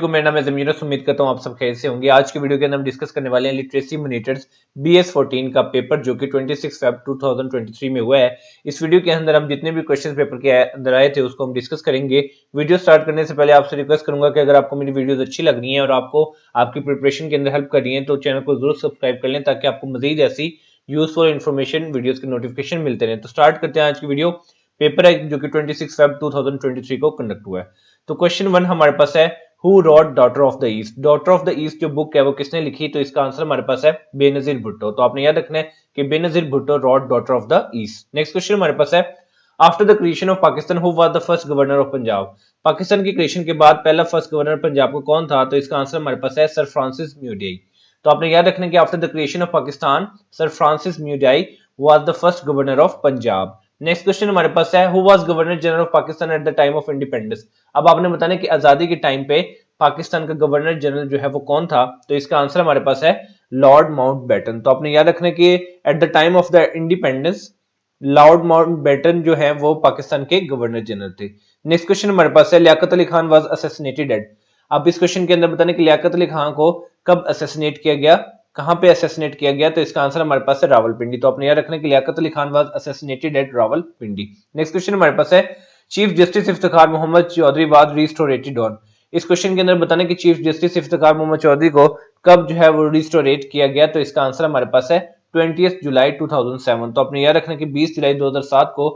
वालेकुम, मेरा नाम है ज़मीर। उम्मीद करता हूँ आप सब खैर से होंगे। आज की वीडियो के अंदर हम डिस्कस करने वाले हैं लिटरेसी मॉनिटर्स BS14 का पेपर जो कि 26 फेब 2023 में हुआ है। इस वीडियो के अंदर हम जितने भी क्वेश्चन पेपर के अंदर आए थे उसको हम डिस्कस करेंगे। वीडियो स्टार्ट करने से पहले आपसे रिक्वेस्ट करूंगा कि अगर आपको मेरी वीडियोस अच्छी लग रही है और आपको आपकी प्रिपरेशन के अंदर हेल्प कर रही है तो चैनल को जरूर सब्सक्राइब कर लें ताकि आपको मजीद ऐसी यूजफुल इन्फॉर्मेशन वीडियोस के नोटिफिकेशन मिलते रहे। तो स्टार्ट करते हैं आज की वीडियो। पेपर है जो कि 26 फेब 2023 को कंडक्ट हुआ है। तो क्वेश्चन 1 हमारे पास है, who rot daughter of the east. Daughter of the east जो बुक है वो किसने लिखी? तो इसका आंसर हमारे पास है बेनजीर भुट्टो। तो आपने याद रखना है कि Benazir Bhutto wrote daughter of the east. Next question हमारे पास है, after the creation of Pakistan who was the first governor of Punjab. Pakistan की क्रिएशन के बाद पहला फर्स्ट गवर्नर पंजाब को कौन था? तो इसका आंसर हमारे पास है सर फ्रांसिस म्यूडियाई। तो आपने याद रखना है कि after the creation of Pakistan sir Francis Mudie was the first governor of Punjab. Next question हमारे पास है, who was governor general of Pakistan at the time of independence. अब आपने बताना कि आजादी के टाइम पे पाकिस्तान का गवर्नर जनरल जो है वो कौन था? तो इसका आंसर हमारे पास है लॉर्ड माउंटबेटन। तो आपने याद रखना कि at the time of the independence lord Mountbatten जो है वो पाकिस्तान के गवर्नर जनरल थे। नेक्स्ट क्वेश्चन हमारे पास है, Liaquat Ali Khan was assassinated at. अब इस क्वेश्चन के अंदर बताने कि लियाकत अली खान को कब असैसिनेट किया गया, कहां पे असैसिनेट किया गया? तो इसका आंसर हमारे पास है रावलपिंडी। तो आपने याद रखना कि Liaquat Ali Khan was assassinated at Rawalpindi. Next question हमारे पास है, chief justice Iftikhar Muhammad Chaudhry was restorated on. इस क्वेश्चन के अंदर बताने कि चीफ जस्टिस इफ्तिखार मोहम्मद चौधरी को कब जो है वो रिस्टोरेट किया गया? तो इसका आंसर हमारे पास है 20 जुलाई 2007। तो आपने याद रखना कि 20 जुलाई 2007 को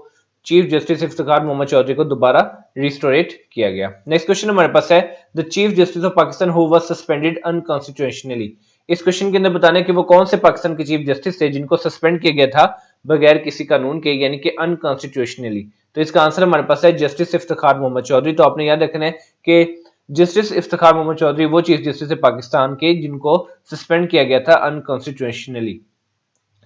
चीफ जस्टिस इफ्तिखार मोहम्मद चौधरी को दोबारा रिस्टोरेट किया गया। नेक्स्ट क्वेश्चन हमारे पास है, the chief justice of Pakistan who was suspended unconstitutionally. इस क्वेश्चन के अंदर बताने कि वो कौन से पाकिस्तान के चीफ जस्टिस थे जिनको सस्पेंड किया गया था बगैर किसी कानून के, यानी कि अनकॉन्स्टिट्यूशनली। तो इसका आंसर हमारे पास है जस्टिस इफ्तिखार मोहम्मद चौधरी। तो आपने याद रखना है कि जस्टिस इफ्तिखार मोहम्मद चौधरी वो चीफ जस्टिस है पाकिस्तान के जिनको सस्पेंड किया गया था अनकॉन्स्टिट्यूशनली।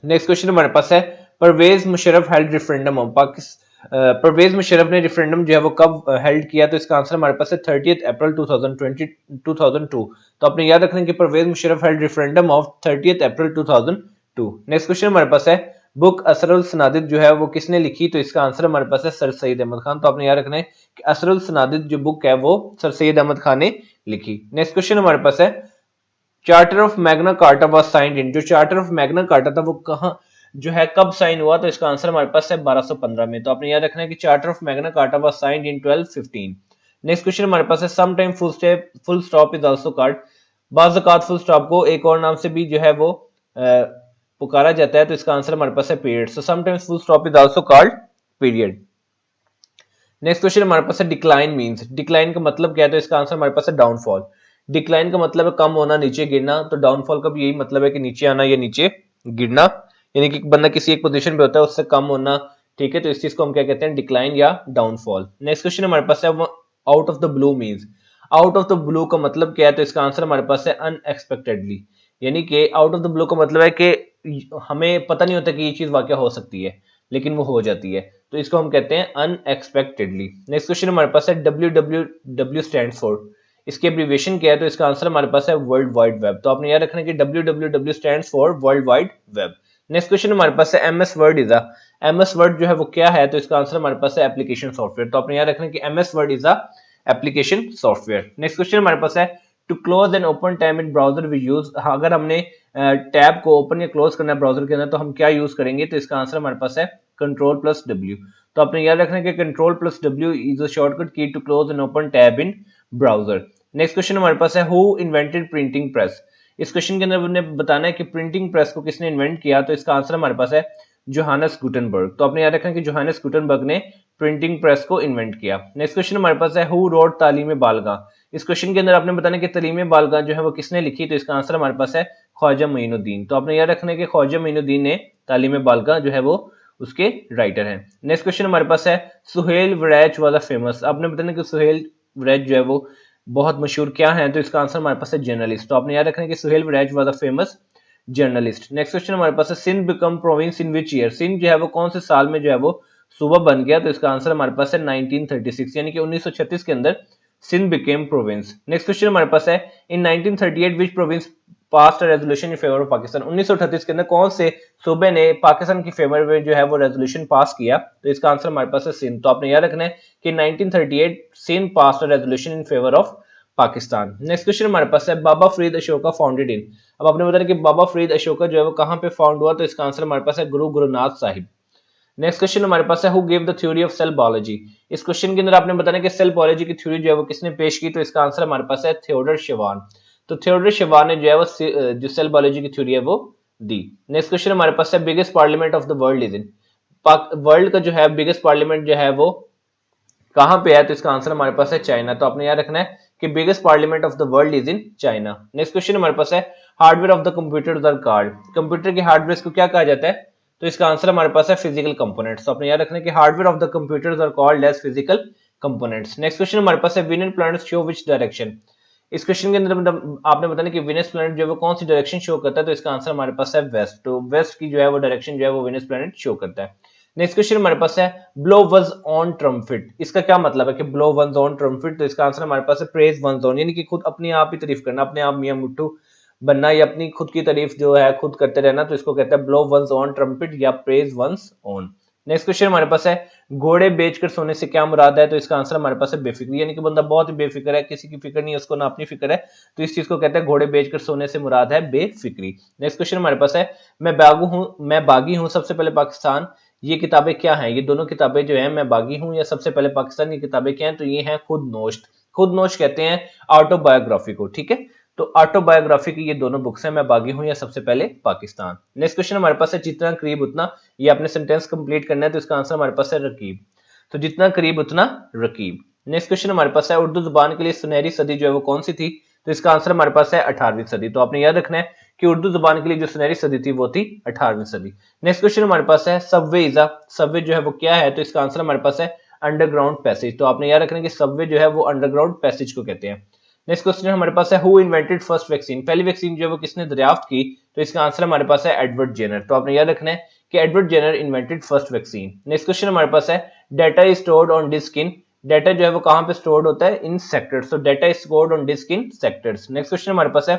नेक्स्ट क्वेश्चन हमारे पास है, Pervez Musharraf held referendum on Pakistan. Pervez Musharraf ने रेफरेंडम जो है वो कब हेल्ड किया? तो इसका आंसर हमारे पास है 30 अप्रैल 2002। तो आपने याद रखना कि Pervez Musharraf held referendum of 30 April 2002। Next question हमारे पास है, बुक असरुल सनादिद जो है वो किसने लिखी? तो इसका आंसर हमारे पास है सर सैयद अहमद खान। तो आपने याद रखना है कि असरुल सनादिद जो बुक है वो सर सैयद अहमद खान ने लिखी। नेक्स्ट क्वेश्चन हमारे पास है, charter of Magna Carta was signed इन। जो चार्टर ऑफ मैग्ना कार्टा था वो कहां जो है कब साइन हुआ? तो इसका आंसर हमारे पास है 1215 में। तो आपने याद रखना है कि charter of Magna Carta was signed in 1215। Next question हमारे पास है, some time full stop is also called. बाज़ औक़ात फुल स्टॉप को एक और नाम से भी जो है वो पुकारा जाता है। तो इसका आंसर हमारे पास है period. So sometimes full stop is also called period. Next question हमारे पास है, डिक्लाइन मींस। डिक्लाइन का मतलब क्या है? तो इसका आंसर हमारे पास है डाउनफॉल। डिक्लाइन का मतलब है कम होना, नीचे गिरना। तो डाउनफॉल का भी यही मतलब है कि नीचे आना या नीचे गिरना, यानी कि बंदा किसी एक पोजीशन पे होता है उससे कम होना। ठीक है, तो इस चीज को हम क्या कहते हैं? डिक्लाइन या डाउनफॉल। नेक्स्ट क्वेश्चन हमारे पास है, out of the blue means. Out of the blue का मतलब क्या है? तो इसका आंसर हमारे पास है अनएक्सपेक्टेडली, यानी कि आउट ऑफ द ब्लू का मतलब है कि हमें पता नहीं होता कि ये चीज वाकई हो सकती है लेकिन वो हो जाती है, तो इसको हम कहते हैं अनएक्सपेक्टेडली। नेक्स्ट क्वेश्चन हमारे पास है, WWW स्टैंड्स फॉर। इसकी एब्रीविएशन क्या है? तो इसका आंसर हमारे पास है वर्ल्ड वाइड वेब। तो आपने याद रखना है कि WWW stands for world wide web. Next question हमारे पास है, MS word is a. MS word जो है वो क्या है? तो इसका आंसर हमारे पास है एप्लीकेशन सॉफ्टवेयर। तो आपने याद रखना है कि MS word is a application software. Next question हमारे पास है, to close and open tab in browser we use. अगर हमने टैब को ओपन या क्लोज करना है ब्राउजर के अंदर तो हम क्या यूज करेंगे? तो इसका आंसर हमारे पास है Ctrl+W। तो आपने याद रखना है कि Ctrl+W is a shortcut key to close and open tab in browser. Next question हमारे पास है, हु इन्वेंटेड प्रिंटिंग प्रेस। इस क्वेश्चन के अंदर हमने बताना है कि प्रिंटिंग प्रेस को किसने इन्वेंट किया? तो इसका आंसर हमारे पास है जोहानस गुटेनबर्ग। तो आपने याद रखना है कि जोहानस गुटेनबर्ग ने प्रिंटिंग प्रेस को इन्वेंट किया। नेक्स्ट क्वेश्चन हमारे पास है, हु रोट तालीम बालगा। इस क्वेश्चन के अंदर आपने बताना है कि तालीम बालगा जो है वो किसने लिखी? तो इसका आंसर हमारे पास है ख्वाजा मोइनुद्दीन। तो आपने याद रखना है कि ख्वाजा मोइनुद्दीन ने तालीम बालगा जो है वो उसके राइटर हैं। नेक्स्ट क्वेश्चन हमारे पास है, सुहेल वरैच वाज फेमस। आपने बताना कि सुहेल वरैच जो है वो बहुत मशहूर क्या है? तो इसका आंसर हमारे पास है जर्नलिस्ट। तो आपने याद रखना है कि Suhail Warraich was famous journalist. Next question हमारे पास है, Sindh become province in which year. Sindh जो है वो कौन से साल में जो है वो सूबा बन गया? तो इसका आंसर हमारे पास है 1936, यानी कि 1936 के अंदर Sindh became province. Next question हमारे पास है, in 1938 which province passed resolution in favour of Pakistan. 1938 के अंदर कौन से सूबे ने पाकिस्तान की फेवर में जो है वो रेजोल्यूशन पास किया? तो इसका आंसर हमारे पास है सिंध। तो आपने याद रखना है कि 1938 Sindh passed resolution in favour of Pakistan. Next question हमारे पास है बाबा फरीद अशोका फाउंडेड इन। अब आपने बताया कि बाबा फरीद अशोका जो है वो कहां पे फाउंड हुआ, तो इसका आंसर हमारे पास है गुरुनाथ साहिब। नेक्स्ट क्वेश्चन हमारे पास है who give the theory of cell biology. इस क्वेश्चन के अंदर आपने बताना कि सेल बायोलॉजी की थ्योरी जो है वो किसने पेश की, तो इसका आंसर हमारे पास है थियोडर शेवान। तो थियोडर शेवान ने जो है वो जो सेल बायोलॉजी की थ्योरी है वो दी। नेक्स्ट क्वेश्चन हमारे पास है biggest parliament of the world is in. World का जो है बिगेस्ट पार्लियामेंट जो है वो कहां पे है, तो इसका आंसर हमारे पास है चाइना। तो आपने याद रखना है कि biggest parliament of the world is in China. Next question हमारे पास है hardware of the computer are called. Computer के हार्डवेयर को क्या कहा जाता है, तो इसका आंसर हमारे पास है फिजिकल कंपोनेंट्स। तो आपने याद रखना है कि hardware of the computers are called as physical components. Next question हमारे पास है winner planets show which direction. इस क्वेश्चन के अंदर आपने बताना कि विनस प्लैनेट जो है वो कौन सी डायरेक्शन शो करता है, तो इसका आंसर हमारे पास है वेस्ट। तो वेस्ट की जो है वो डायरेक्शन जो है वो विनस प्लैनेट शो करता है। नेक्स्ट क्वेश्चन हमारे पास है ब्लो वंस ऑन ट्रम्पिट। इसका क्या मतलब है कि ब्लो वंस ऑन ट्रम्पिट, तो इसका आंसर हमारे पास है प्रेज वंस ऑन, यानी कि खुद अपनी आप ही तारीफ करना, अपने आप मियां मुट्ठू बनना या अपनी खुद की तारीफ जो है खुद करते रहना, तो इसको कहते हैं ब्लो वंस ऑन ट्रम्पिट या praise one's own. Next question हमारे पास है घोड़े बेचकर सोने से क्या मुराद है, तो इसका आंसर हमारे पास है बेफिक्री, यानी कि बंदा बहुत ही बेफिक्र है, किसी की फिक्र नहीं है उसको, ना अपनी फिक्र है, तो इस चीज को कहते हैं घोड़े बेचकर सोने से मुराद है बेफिक्री। नेक्स्ट क्वेश्चन हमारे पास है मैं बागी हूं सबसे पहले पाकिस्तान। ये किताबें क्या हैं, ये दोनों किताबें जो है मैं बागी हूं या सबसे पहले पाकिस्तान, की किताबें क्या हैं, तो ये हैं खुद नोश्त। खुद नोश्त कहते हैं ऑटोबायोग्राफी को, ठीक है। तो ऑटोबायोग्राफी की ये दोनों बुक्स हैं, मैं बागी हूं या सबसे पहले पाकिस्तान। नेक्स्ट क्वेश्चन हमारे पास है जितना करीब उतना, ये आपने सेंटेंस कंप्लीट करना है, तो इसका आंसर हमारे पास है रकीब। तो जितना करीब उतना रकीब। नेक्स्ट क्वेश्चन हमारे पास है उर्दू जुबान के लिए सुनहरी सदी जो है वो कौन सी थी, तो इसका आंसर हमारे पास है 18वीं सदी। तो आपने याद रखना है कि उर्दू जुबान के लिए जो सुनहरी सदी थी वो थी 18वीं सदी। नेक्स्ट क्वेश्चन हमारे पास है सबवे इज सबवे जो है वो क्या है, तो इसका आंसर हमारे पास है अंडरग्राउंड पैसेज। तो आपने याद रखना है कि सबवे जो है वो अंडरग्राउंड पैसेज को कहते हैं। नेक्स्ट क्वेश्चन हमारे पास है हु इन्वेंटेड फर्स्ट वैक्सीन। पहली वैक्सीन जो है वो किसने दरियाफ्त की, तो इसका आंसर हमारे पास है एडवर्ड जेनर। तो आपने याद रखना है कि Edward Jenner invented first vaccine. Next question हमारे पास है data is stored on disk in. Data जो है वो कहां पे स्टोर्ड होता है, इन सेक्टर्स। तो data is stored on disk in sectors. Next question हमारे पास है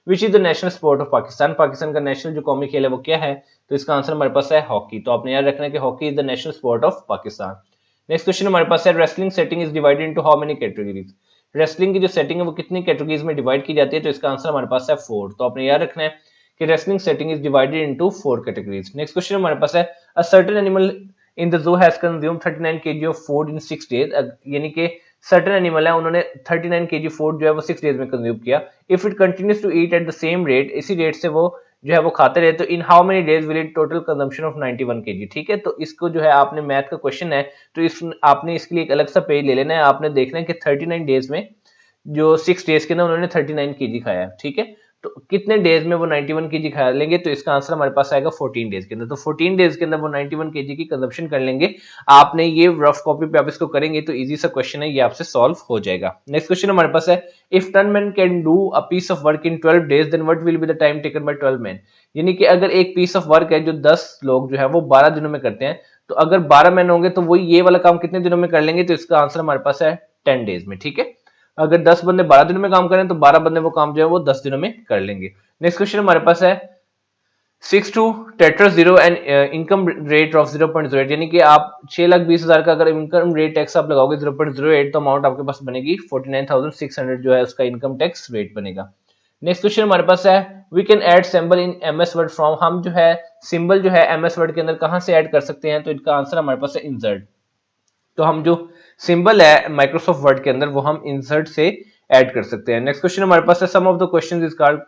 which is the national sport of Pakistan. Pakistan का नेशनल जो कौमी खेल है वो क्या है, तो इसका आंसर हमारे पास है हॉकी। तो आपने याद रखना है कि hockey is the national sport of Pakistan. Next question हमारे पास है wrestling setting is divided into how many categories. Wrestling की जो सेटिंग है वो कितनी कैटेगरीज में डिवाइड की जाती है, तो इसका आंसर हमारे पास है 4। तो आपने याद रखना है कि wrestling setting is divided into 4 categories. Next question हमारे पास है a certain animal in the zoo has consumed 39 kg of food in 6 days। यानी कि सर्टेन एनिमल है उन्होंने 39 kg फूड जो है वो 6 डेज में कंज्यूम किया। If it continues to eat at the same rate, इसी रेट से वो जो है वो खाते रहे, तो in how many days will it total consumption of 91 kg। ठीक है, तो इसको जो है आपने मैथ का क्वेश्चन है तो इस आपने इसके लिए एक अलग सा पेज ले लेना है। आपने देखना है कि 39 डेज में जो 6 डेज के अंदर उन्होंने 39 kg खाया, ठीक है। तो कितने डेज में वो 91 kg खा लेंगे, तो इसका आंसर हमारे पास आएगा 14 डेज के अंदर। तो 14 डेज के अंदर वो 91 kg की कंजप्शन कर लेंगे। आपने ये रफ कॉपी पे आप इसको करेंगे तो इजी सा क्वेश्चन है, ये आपसे सॉल्व हो जाएगा। नेक्स्ट क्वेश्चन हमारे पास है if 10 men can do a piece of work in 12 days then what will be the time taken by 12 men। यानी कि अगर एक पीस ऑफ वर्क है जो 10 लोग जो है वो 12 दिनों में करते हैं, तो अगर 12 मैन होंगे तो वो ये वाला काम कितने दिनों में कर लेंगे, तो इसका आंसर हमारे पास है 10 डेज में। ठीक है, अगर 10 बंदे 12 दिनों में काम करें तो 12 बंदे वो काम जो है वो 10 दिनों में कर लेंगे। नेक्स्ट क्वेश्चन हमारे पास है 6 to टेट्रस 0 and income rate of 0.08। यानी कि आप 6,20,000 का अगर इनकम रेट टैक्स आप लगाओगे 0.08 तो अमाउंट आपके पास बनेगी 49,600 जो है उसका इनकम टैक्स रेट बनेगा। नेक्स्ट क्वेश्चन हमारे पास है we can add symbol in MS Word from. हम जो है सिंबल जो है एमएस वर्ड के अंदर कहां से ऐड कर सकते हैं, तो इनका आंसर हमारे पास है इंसर्ट। तो हम जो सिंबल है माइक्रोसॉफ्ट वर्ड के अंदर वो हम इंसर्ट से ऐड कर सकते हैं। नेक्स्ट क्वेश्चन हमारे पास है सम of the questions is called.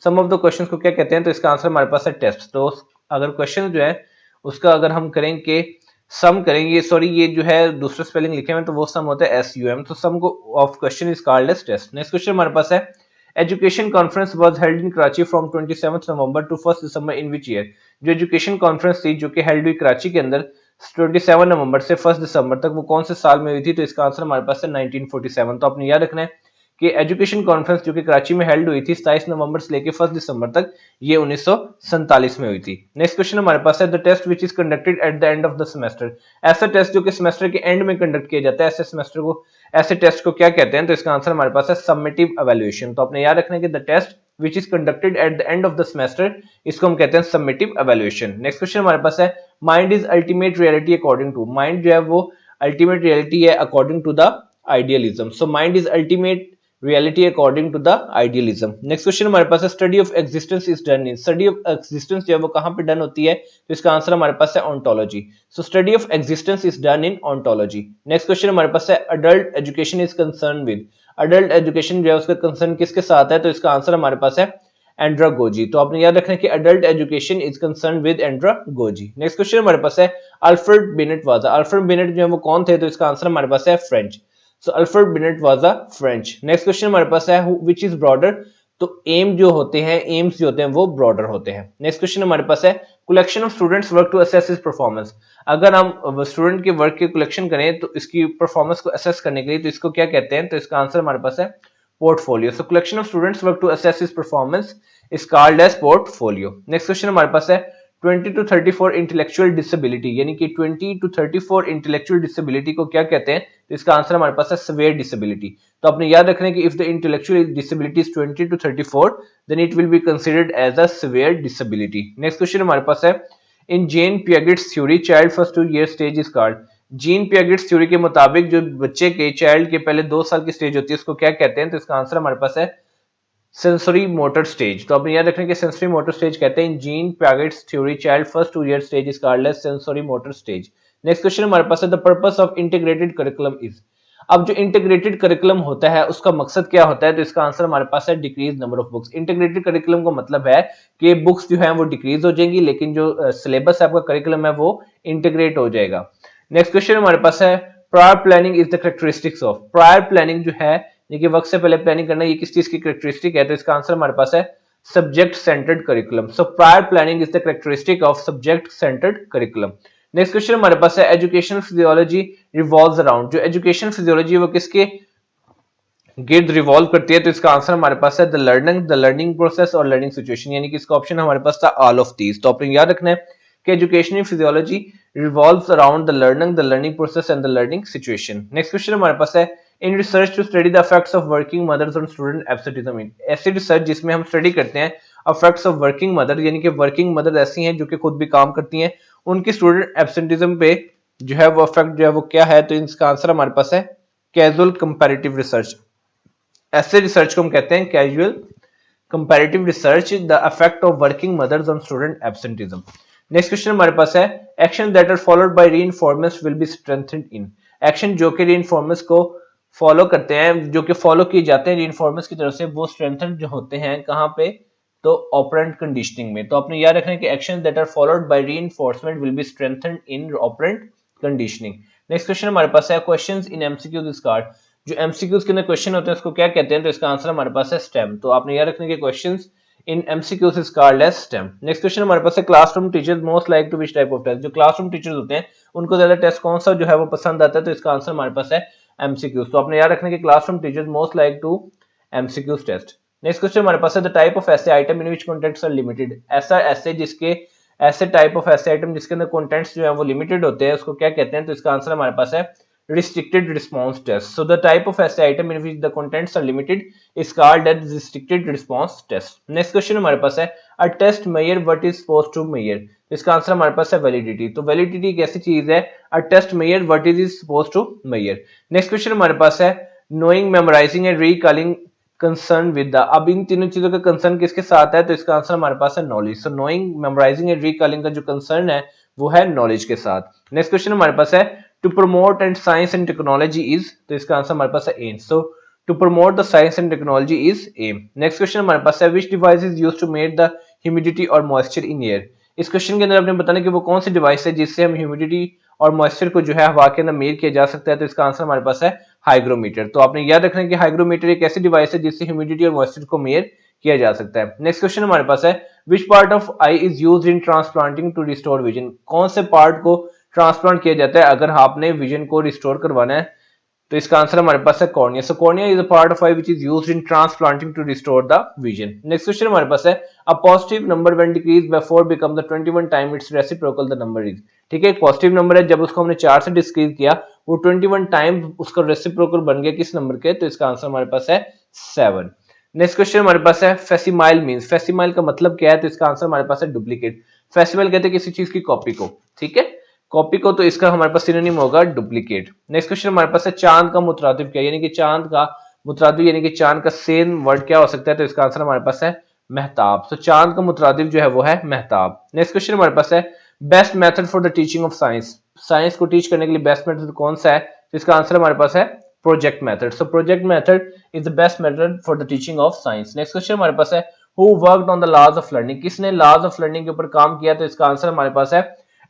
Sum of the questions को क्या कहते हैं, तो इसका आंसर हमारे पास है टेस्ट। तो अगर क्वेश्चन जो है उसका अगर हम करेंगे सम करेंगे, सॉरी ये जो है दूसरा स्पेलिंग लिखे हुए तो वो सम होता है SUM। तो sum of question is called as test. Next question हमारे पास है education conference was held in Karachi from 27 November to 1 December in which year. जो एजुकेशन कॉन्फ्रेंस थी जो कि हेल्ड हुई कराची के अंदर 27 नवंबर से 1 दिसंबर तक, वो कौन से साल में हुई थी, तो इसका आंसर हमारे पास है 1947। तो आपने याद रखना है कि एजुकेशन कॉन्फ्रेंस जो कि कराची में हेल्ड हुई थी 27 नवंबर से लेकर 1 दिसंबर तक, ये 1947 में हुई थी। नेक्स्ट क्वेश्चन हमारे पास है the test which is conducted at the end of the semester. ऐसा टेस्ट जो कि सेमेस्टर के एंड में कंडक्ट किया जाता है, ऐसे टेस्ट को क्या कहते हैं, तो इसका आंसर हमारे पास है समेटिव एवेल्युएशन। तो आपने याद रखना है कि the test which is conducted at the end of the semester, इसको हम कहते हैं समेटिव एवेल्युएशन। नेक्स्ट क्वेश्चन हमारे पास है mind is ultimate reality according to. Mind जो है वो अल्टीमेट रियलिटी है according to the idealism. So mind is ultimate reality according to the idealism. Next question हमारे पास है study of existence is done in, study of existence जो है वो कहां पे डन होती है, तो इसका आंसर हमारे पास है ontology. So study of existence is done in ontology. Next question हमारे पास है adult education is concern with, adult education जो है उसका कंसर्न किसके साथ है, तो इसका आंसर हमारे पास है एंड्रागोजी। तो आपने याद रखना है कि adult education is concern with andragogy. Next question हमारे पास है Alfred beneath was, Alfred beneath जो है वो कौन थे, तो इसका आंसर हमारे पास है French. So Alfred beneath was a French. Next question हमारे पास है व्हिच इज ब्रॉडर, तो एम जो होते हैं, एम्स जो होते हैं वो ब्रॉडर होते हैं। नेक्स्ट क्वेश्चन हमारे पास है collection of students work to assess his performance, अगर हम स्टूडेंट के वर्क की कलेक्शन करें तो इसकी परफॉर्मेंस को असेस करने के लिए तो इसको क्या कहते हैं, तो इसका आंसर हमारे पास है portfolio. So collection of students work to assess his performance is called as portfolio. Next question हमारे पास है 20 to 34 इंटेलेक्चुअल डिसेबिलिटी, यानी कि 20 to 34 इंटेलेक्चुअल डिसेबिलिटी को क्या कहते हैं, तो इसका आंसर हमारे पास है सेवियर डिसेबिलिटी। तो आपने याद रखना है कि if the intellectual disability is 20 to 34 then it will be considered as a severe disability. Next question हमारे पास है in Jean Piaget's theory child first 2 year stage is called, Jean Piaget's theory के मुताबिक जो बच्चे के चाइल्ड के पहले 2 साल की स्टेज होती है उसको क्या कहते हैं, तो इसका आंसर हमारे पास है सेंसरी मोटर स्टेज। तो आप याद रखने के सेंसरी मोटर स्टेज कहते हैं Jean Piaget's theory child first 2 year stage is called as sensory motor stage. Next question हमारे पास है the purpose of integrated curriculum is, अब जो इंटीग्रेटेड करिकुलम होता है उसका मकसद क्या होता है, तो इसका आंसर हमारे पास है decrease number of books. Integrated curriculum का मतलब है कि बुक्स जो है वो डिक्रीज हो जाएंगी लेकिन जो सिलेबस है आपका करिकुलम है वो इंटीग्रेट हो जाएगा। नेक्स्ट क्वेश्चन हमारे पास है prior planning is the characteristics of, prior planning जो है देखिए वक्त से पहले प्लानिंग करना, ये किस चीज की कैरेक्टरिस्टिक है, तो इसका आंसर हमारे पास है subject centred curriculum. So prior planning is the characteristic of subject centred curriculum. Next question हमारे पास है एजुकेशनल फिजियोलॉजी रिवॉल्व्स अराउंड, जो एजुकेशन फिजियोलॉजी वो किसके गिर्द रिवॉल्व करती है, तो इसका आंसर हमारे पास है द लर्निंग प्रोसेस और लर्निंग सिचुएशन, यानी कि इसका ऑप्शन हमारे पास था ऑल ऑफ दीज। तो आपने याद रखना है कि educational physiology revolves around the learning process and the learning situation. Next question हमारे पास है in research to study the effects of working mothers on student absenteeism in, ऐसी रिसर्च जिसमें हम स्टडी करते हैं इफेक्ट्स ऑफ वर्किंग मदर, यानी कि वर्किंग मदर ऐसी हैं जो कि खुद भी काम करती हैं, उनकी स्टूडेंट एब्सेंटिज्म पे जो है वो इफेक्ट जो है वो क्या है, तो इसका आंसर हमारे पास है कैजुअल कंपैरेटिव रिसर्च। ऐसे रिसर्च को हम कहते हैं casual comparative research the effect of working mothers on student absenteeism. Next question हमारे पास है action that are followed by reinforcement will be strengthened in, action जो कि रीइंफोर्समेंट को फॉलो करते हैं, जो कि फॉलो किए जाते हैं रीइंफोर्समेंट की तरफ से, वो स्ट्रेंथेंड जो होते हैं कहां पे, तो ऑपरेंट कंडीशनिंग में। तो आपने याद रखना है कि action that are followed by reinforcement will be strengthened in operant conditioning. Next question हमारे पास है questions in MCQs is called, जो एमसीक्यूज के अंदर क्वेश्चन होते हैं उसको क्या कहते हैं, तो इसका आंसर हमारे पास है स्टेम। तो आपने याद रखना है कि questions in MCQs is called as stem. Next question हमारे पास है classroom teachers most like to which type of test, जो क्लासरूम टीचर्स होते हैं उनको ज्यादा टेस्ट कौन सा जो है वो पसंद आता है, तो इसका आंसर हमारे पास है एमसीक्यूज। तो आपने याद रखना है कि classroom teachers most like to MCQs test. Next question हमारे पास है the type of essay item in which contents are limited, ऐसा ऐसे जिसके ऐसे टाइप ऑफ ऐसे आइटम जिसके अंदर कंटेंट्स जो है वो लिमिटेड होते हैं उसको क्या कहते हैं, तो इसका आंसर हमारे पास है restricted response test. So the type of essay item in which the contents are limited is called as restricted response test. Next question हमारे पास है a test measure what is supposed to measure, तो इसका answer हमारे पास है validity। तो validity एक ऐसी चीज है a test measure what is supposed to measure। Next question हमारे पास है knowing, memorizing and recalling concern with the, अब इन तीनों चीजों का कंसर्न किसके साथ है, तो इसका आंसर हमारे पास है knowledge. So knowing, memorizing and recalling का जो कंसर्न है वो है नॉलेज के साथ। नेक्स्ट क्वेश्चन हमारे पास है to promote and science and technology is, तो इसका आंसर हमारे पास है aim. So to promote the science and technology is aim. Next question हमारे पास है which device is used to measure the humidity और मॉइस्चर इन एयर, इस क्वेश्चन के अंदर आपने बताना कि वो कौन सी डिवाइस है जिससे हम ह्यूमिडिटी और मॉइस्चर को जो है हवा के अंदर मेजर किया जा सकता है, तो इसका आंसर हमारे पास है हाइग्रोमीटर। तो आपने याद रखना है कि हाइग्रोमीटर एक ऐसी डिवाइस है जिससे ह्यूमिडिटी और मॉइस्चर को मेजर किया जा सकता है। नेक्स्ट क्वेश्चन हमारे पास है which part of eye is used in transplanting to restore vision, कौन से पार्ट को ट्रांसप्लांट किया जाता है अगर आपने विजन को रिस्टोर करवाना है, तो इसका आंसर हमारे पास है cornea. So cornea is a part of eye which is used in transplanting to restore the vision. Next question हमारे पास है a positive number when decrease by 4 become the 21 times its reciprocal the number is, ठीक है, एक positive number है, जब उसको हमने 4 से डिक्रीज किया वो 21 टाइम उसका रेसिप्रोकल बन गया किस नंबर के, तो इसका आंसर हमारे पास है 7। नेक्स्ट क्वेश्चन हमारे पास है फेसिमाइल मींस, फेसिमाइल का मतलब क्या है, तो इसका आंसर हमारे पास है डुप्लीकेट। फेसिमाइल कहते हैं किसी चीज की कॉपी को, ठीक है, कॉपी को, तो इसका हमारे पास सिनोनिम होगा डुप्लीकेट। नेक्स्ट क्वेश्चन हमारे पास है चांद का मुतरातिब क्या, यानी कि चांद का मुतरादिफ यानी कि चांद का सेम वर्ड क्या हो सकता है, तो इसका आंसर हमारे पास है महताब। तो चांद का मुतरादिफ जो है वो है महताब। नेक्स्ट क्वेश्चन हमारे पास है best method for the teaching of science, science को टीच करने के लिए बेस्ट मेथड कौन सा है, तो इसका आंसर हमारे पास है project method. So project method is the best method for the teaching of science. Next question हमारे पास है who worked on the laws of learning, किसने लॉज ऑफ लर्निंग के ऊपर काम किया, तो इसका आंसर हमारे पास है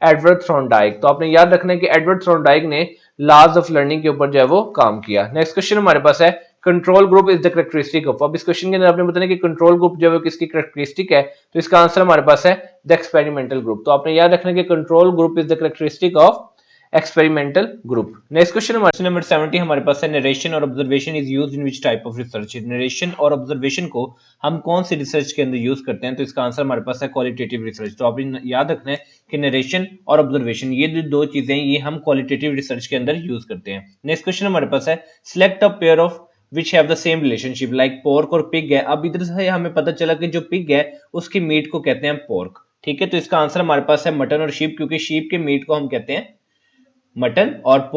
एडवर्ड थॉर्नडाइक। तो आपने याद रखना है कि एडवर्ड थॉर्नडाइक ने लॉज ऑफ लर्निंग के ऊपर जो है वो काम किया। नेक्स्ट क्वेश्चन हमारे पास है control group is the characteristic of, अब इस क्वेश्चन के अंदर आपने बताना कि कंट्रोल ग्रुप जो है किसकी कैरेक्टरिस्टिक है, तो इसका आंसर हमारे पास है द एक्सपेरिमेंटल ग्रुप। तो आपने याद रखना है कि control group is the characteristic of experimental group. Next question हमारे नंबर 70 हमारे पास है नरेशन और observation is used in which type of research, narration और ऑब्जर्वेशन को हम कौन सी रिसर्च के अंदर यूज करते हैं, तो इसका आंसर हमारे पास है क्वालिटेटिव रिसर्च। तो आपने याद रखना है कि नरेशन और ऑब्जर्वेशन ये जो दो चीजें ये हम क्वालिटेटिव रिसर्च के अंदर यूज करते हैं। नेक्स्ट क्वेश्चन हमारे पास है select a pair of which have the same relationship like pork और pig है। अब इधर से हमें पता चला कि जो पिग है उसकी मीट को कहते हैं पोर्क, ठीक है। तो इसका आंसर हमारे पास है मटन और शीप, क्योंकि शीप के मीट को हम कहते हैं मटन और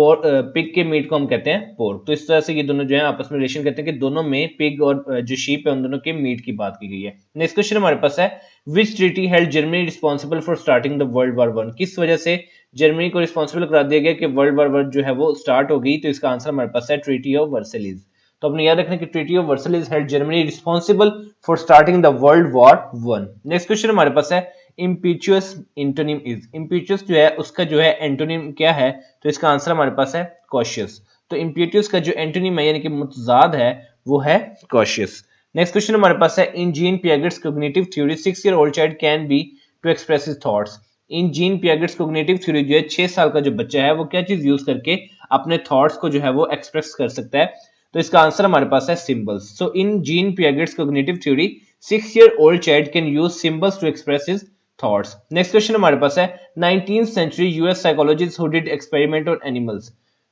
पिग के मीट को हम कहते हैं पोर्क। तो इस तरह से ये दोनों जो है आपस में रिलेशन करते हैं कि दोनों में पिग और जो शीप है उन दोनों के मीट की बात की गई है। नेक्स्ट क्वेश्चन हमारे पास है which treaty held Germany responsible for starting the world war one, किस वजह से जर्मनी को रिस्पॉन्सिबल करा दिया गया कि वर्ल्ड वॉर वन जो है वो स्टार्ट हो गई, तो इसका आंसर हमारे पास है ट्रीटी ऑफ वर्सेलिस। तो अपने याद रखना कि treaty of Versailles held Germany responsible for starting the world war one. Next question हमारे पास है इम्पीचुअस एंटोनिम इज, इम्पीचुअस जो है उसका जो है एंटोनिम क्या है, तो इसका आंसर हमारे पास है कॉशियस। तो इम्पीचुअस का जो एंटोनिम है यानी कि मुतजाद है वो है कॉशियस। नेक्स्ट क्वेश्चन हमारे पास है in Jean Piaget's cognitive theory 6 year old child can be to express his thoughts, in Jean Piaget's cognitive theory जो है 6 साल का जो बच्चा है वो क्या चीज यूज करके अपने थॉट्स को जो है वो एक्सप्रेस कर सकता है, तो इसका आंसर हमारे पास है symbols. So in Jean Piaget's cognitive theory 6 year old child can use symbols to express his thoughts. Next question हमारे पास है 19th century US psychologist who did experiment on animals,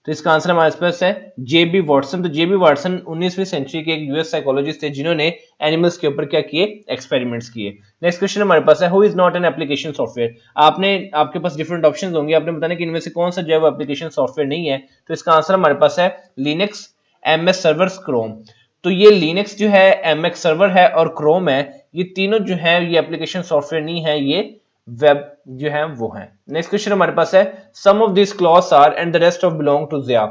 तो इसका आंसर हमारे पास है जेबी वॉटसन। तो जेबी वॉटसन 19वीं सेंचुरी के एक यूएस साइकोलॉजिस्ट थे जिन्होंने एनिमल्स के ऊपर क्या किए, एक्सपेरिमेंट्स किए। नेक्स्ट क्वेश्चन हमारे पास है who is not an application software, आपके पास डिफरेंट ऑप्शंस होंगे, आपने बताना कि इनमें से कौन सा जो है वो एप्लीकेशन सॉफ्टवेयर नहीं है, तो इसका आंसर हमारे पास है लिनक्स, एमएस सर्वर, क्रोम। तो ये लिनक्स जो है, एमएस सर्वर है और क्रोम है, ये तीनों जो है ये एप्लीकेशन सॉफ्टवेयर नहीं है, ये वेब जो है वो है। नेक्स्ट क्वेश्चन हमारे पास है सम of this clause are and the rest of belong to Zia,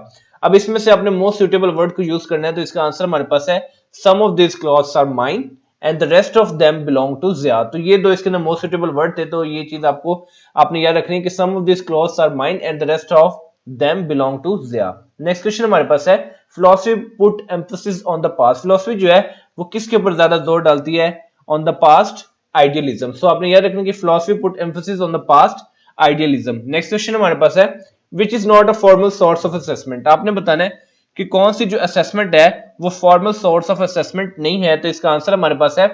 अब इसमें से आपने मोस्ट सुटेबल वर्ड को यूज करना है, तो इसका आंसर हमारे पास है सम of this clause are mine and the rest of them belong to Zia. तो ये दो इसके अंदर मोस्ट सुटेबल वर्ड थे, तो ये चीज आपने याद रखनी है कि some of this clause are mine and the rest of them belong to Zia. Next question हमारे पास है philosophy put emphasis on the past, philosophy जो है वो किसके ऊपर ज्यादा जोर डालती है, on the past idealism. So आपने याद रखना कि philosophy put emphasis on the past idealism. Next question हमारे पास है which is not a formal source of assessment, आपने बताना है कि कौन सी जो असेसमेंट है वो फॉर्मल सोर्स ऑफ असेसमेंट नहीं है, तो इसका आंसर हमारे पास है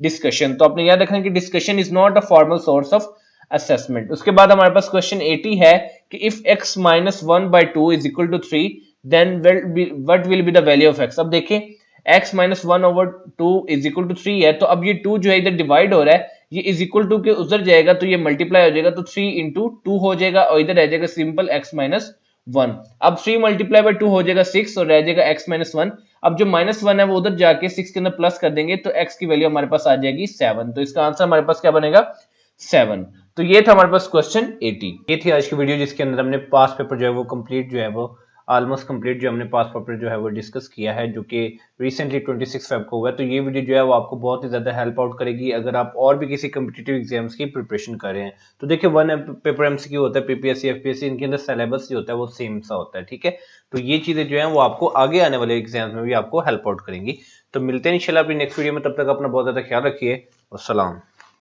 डिस्कशन। तो आपने याद रखना कि discussion is not a formal source of assessment. उसके बाद हमारे पास क्वेश्चन 80 है कि if x minus 1/2 is equal to 3 then what will be the value of x। अब देखें x minus 1/2 is equal to 3 है, तो अब ये 2 जो है इधर डिवाइड हो रहा है, ये इज इक्वल टू के उधर जाएगा तो ये मल्टीप्लाई हो जाएगा, तो 3 इंटू 2 हो जाएगा और इधर रह जाएगा सिंपल x माइनस 1। अब 3 मल्टीप्लाई बाय 2 हो जाएगा 6 और रह जाएगा x माइनस 1। अब जो माइनस 1 है वो उधर जाके 6 के अंदर प्लस कर देंगे तो x की वैल्यू हमारे पास आ जाएगी 7। तो इसका आंसर हमारे पास क्या बनेगा 7। तो ये था हमारे पास क्वेश्चन 80। ये थी आज की वीडियो जिसके अंदर हमने पास पेपर जो है वो कंप्लीट जो है वो ऑलमोस्ट कंप्लीट जो हमने पास पेपर जो है वो डिस्कस किया है, जो कि रिसेंटली 26 फेब को हुआ है। तो ये वीडियो जो है वो आपको बहुत ही ज्यादा हेल्प आउट करेगी अगर आप और भी किसी कम्पिटिटिव एग्जाम्स की प्रिपरेशन कर रहे हैं। तो देखिए 1 पेपर एमसीक्यू होता है, पीपीएससी एफपीएससी, इनके अंदर सिलेबस जो होता है वो सेम सा होता है, ठीक है। तो ये चीजें जो है वो आपको आगे आने वाले एग्जाम्स में भी आपको हेल्प आउट करेंगी। तो मिलते हैं इंशाल्लाह अपनी नेक्स्ट वीडियो में, तब तक अपना बहुत ज्यादा ख्याल रखिए। अस्सलाम।